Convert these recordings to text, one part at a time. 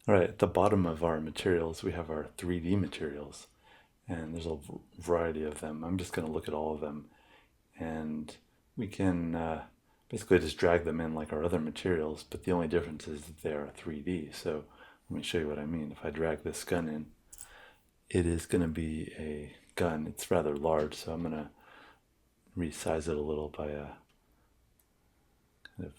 All right, at the bottom of our materials, we have our 3D materials, and there's a variety of them. I'm just going to look at all of them, and we can basically just drag them in like our other materials, but the only difference is that they are 3D. So let me show you what I mean. If I drag this gun in, it is going to be a gun. It's rather large, so I'm going to resize it a little by kind of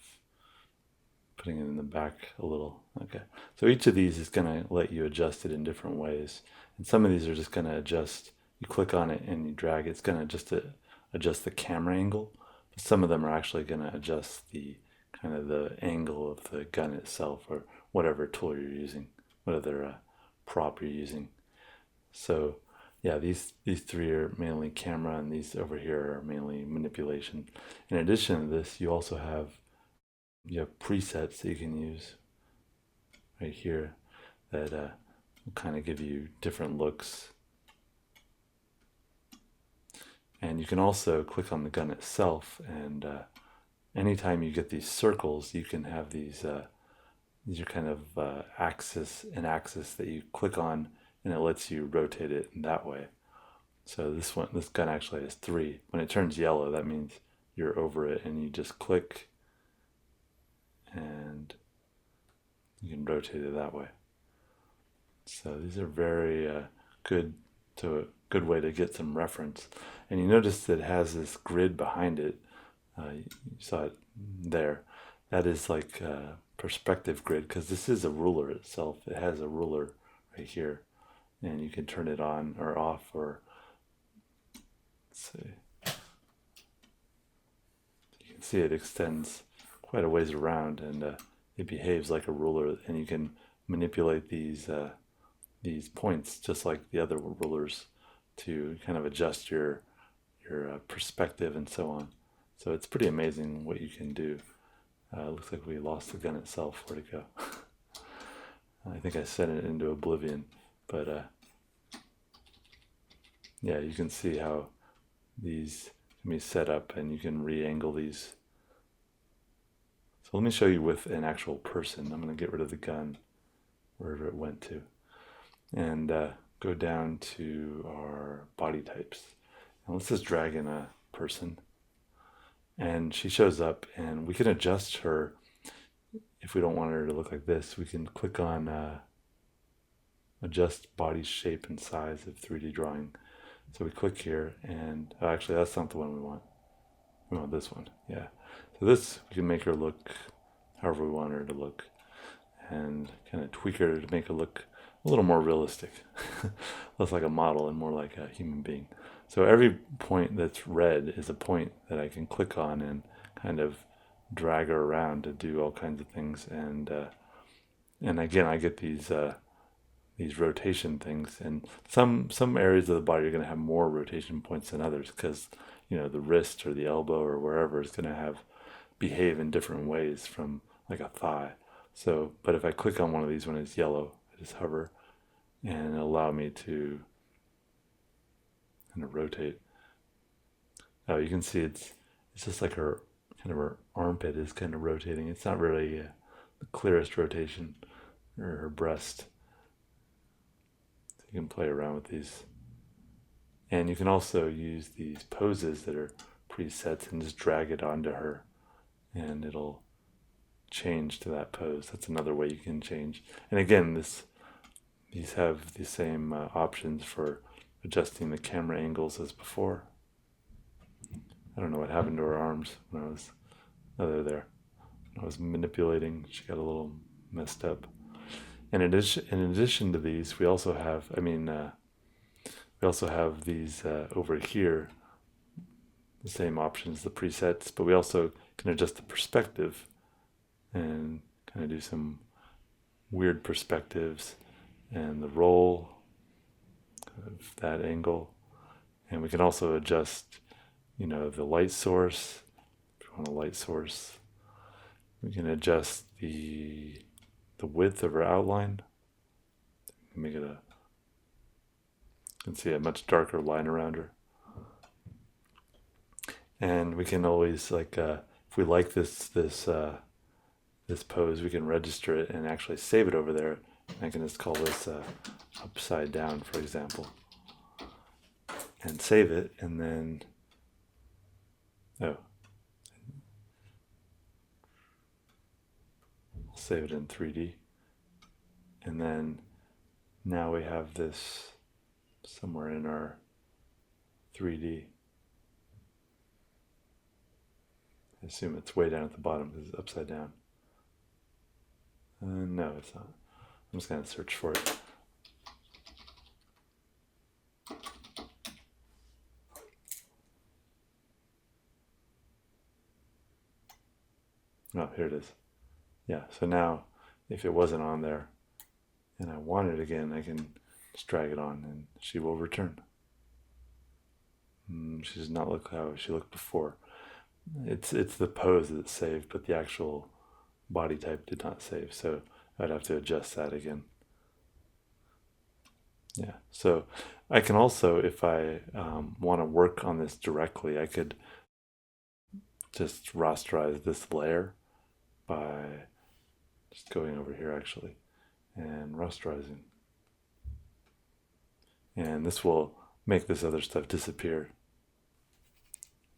putting it in the back a little. Okay. So each of these is going to let you adjust it in different ways. And some of these are just going to adjust. You click on it and you drag it. It's going to just adjust the camera angle. But some of them are actually going to adjust the kind of the angle of the gun itself or whatever tool you're using, whatever prop you're using. So yeah, these three are mainly camera, and these over here are mainly manipulation. In addition to this, you have presets that you can use right here that will kind of give you different looks. And you can also click on the gun itself, and anytime you get these circles, you can have these are kind of an axis that you click on, and it lets you rotate it in that way. So this gun actually has three. When it turns yellow, that means you're over it, and you just click and you can rotate it that way. So these are very good to a good way to get some reference. And you notice that it has this grid behind it. You saw it there. That is like a perspective grid, because this is a ruler itself. It has a ruler right here, and you can turn it on or off, or let's see. You can see it extends quite a ways around, and it behaves like a ruler, and you can manipulate these points just like the other rulers to kind of adjust your perspective and so on. So it's pretty amazing what you can do. Looks like we lost the gun itself. Where'd it go? I think I sent it into oblivion, but yeah, you can see how these can be set up, and you can re-angle these. So let me show you with an actual person. I'm going to get rid of the gun wherever it went to, and go down to our body types. And let's just drag in a person, and she shows up, and we can adjust her. If we don't want her to look like this, we can click on adjust body shape and size of 3D drawing. So we click here, and actually that's not the one we want. We want this one, yeah. So this, we can make her look however we want her to look, and kind of tweak her to make her look a little more realistic. Less like a model and more like a human being. So every point that's red is a point that I can click on and kind of drag her around to do all kinds of things. And again, I get these rotation things, and some areas of the body are going to have more rotation points than others, because the wrist or the elbow or wherever is going to have behave in different ways from like a thigh. So, but if I click on one of these when it's yellow, I just hover, and it'll allow me to kind of rotate. Oh, you can see it's just like her armpit is kind of rotating. It's not really the clearest rotation, or her breast. So you can play around with these, and you can also use these poses that are presets and just drag it onto her, and it'll change to that pose. That's another way you can change. And again, these have the same options for adjusting the camera angles as before. I don't know what happened to her arms when I was, oh, they're there. When I was manipulating, she got a little messed up. And in addition to these, we also have, we also have these over here, the same options, the presets, but we also can adjust the perspective and kind of do some weird perspectives and the roll of that angle. And we can also adjust, the light source. If you want a light source, we can adjust the width of our outline. Make it you can see a much darker line around her. And we can always, like, if we like this pose, we can register it and actually save it over there, I can just call this upside down, for example, and save it, and then, oh, I'll save it in 3D, and then now we have this somewhere in our 3D. I assume it's way down at the bottom because it's upside down. No, it's not. I'm just going to search for it. Oh, here it is. Yeah, so now if it wasn't on there and I want it again, I can just drag it on and she will return. She does not look how she looked before. It's the pose that's saved, but the actual body type did not save, so I'd have to adjust that again. Yeah, so I can also, if I want to work on this directly, I could just rasterize this layer by just going over here actually and rasterizing. And this will make this other stuff disappear.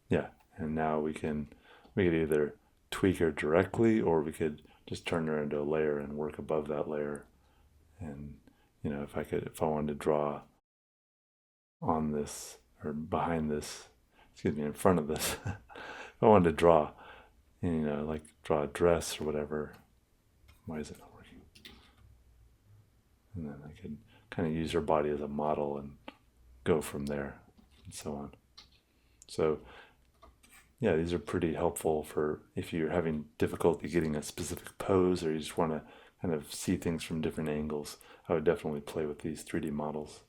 Yeah, and now we could either tweak her directly, or we could just turn her into a layer and work above that layer. And if I wanted to draw on this or behind this, in front of this, if I wanted to draw, like draw a dress or whatever. Why is it not working? And then I could kind of use her body as a model and go from there and so on. So yeah, these are pretty helpful for if you're having difficulty getting a specific pose, or you just want to kind of see things from different angles. I would definitely play with these 3D models.